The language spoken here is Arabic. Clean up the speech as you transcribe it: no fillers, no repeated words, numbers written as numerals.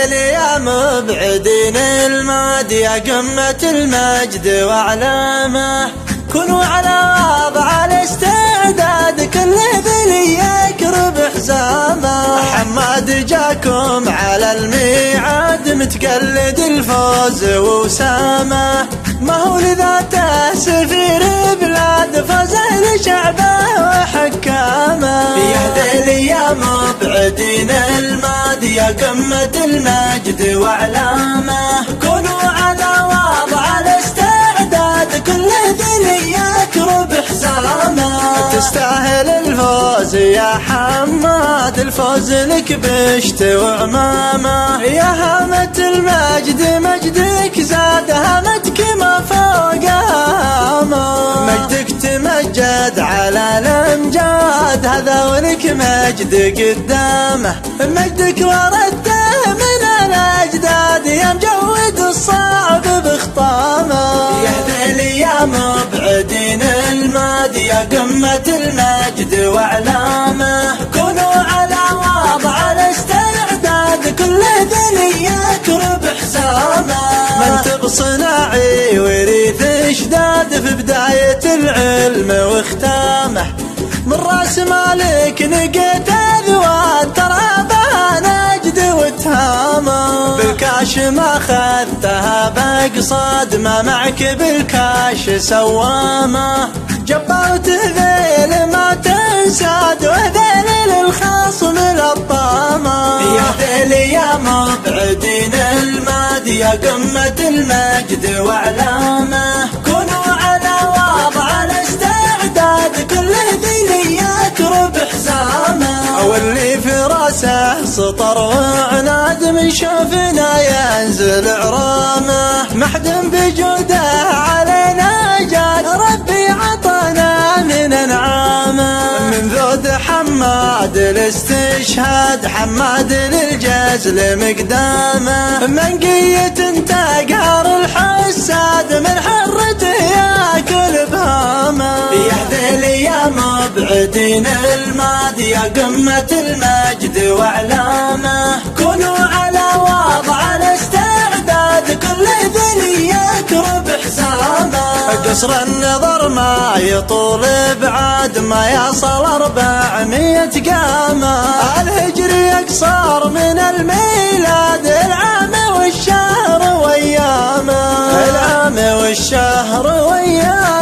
يا مبعدين المادي يا قمة المجد وأعلامه، كونوا على وضع الاستعداد كل ذي يقرب حزامه. حماد جاكم على الميعاد متقلد الفوز وسامه، ما هو لذاته سفير بلاد فاز لشعبه وحكامه. يهدي يا مبعدين المادي يا قمة المجد وأعلامه، كونوا على وضع الاستعداد كل ذي يقرب حزامه. تستاهل الفوز يا حماد، الفوز لك بشت وعمامه. يا هامة المجد مجدك زاد هامتك ما فوق هامه، مجدك تمجد على الامجاد هذا ولك مجد قدامه. مجدك ورده من الاجداد يا مجود الصعب بخطامه. يهدي لي يا مبعدين المادي يا قمة المجد وأعلامه، كونوا على وضع الاستعداد كل ذي يقرب حسامه. منتب صناعي وريث اشداد في بداية العلم واختامه، من راس مالك نقيت اذوات ترى بها نجد واتهامه. بالكاش ما خذتها بقصاد ما معك بالكاش سوامه. جبار تذيل ما تنساد وذيل للخصم الابطامه. يا ذيل يا مبعدين المادي يا قمة المجد وأعلامه، كونوا على وضع الاستعداد كل ذي يقرب حزامه. واللي في راسه سطر وعناد من شوفنا ينزل عرامه. محدن بجوده علينا جاد ربي عطانا من انعامه. من ذود حماد الاستشهاد حماد للجزل مقدامه. منقية تقهر الحساد من حرته ياكل بهامه. يهدي لي يا مبعدين المادي يا قمة المجد وأعلامه، كونوا على وضع الاستعداد كل ذي يقرب حسامه. قصر النظر ما يطول بعاد ما يصل 400 قامه. الهجري يقصر من الميلاد العام والشهر وايامه، العام والشهر وايامه.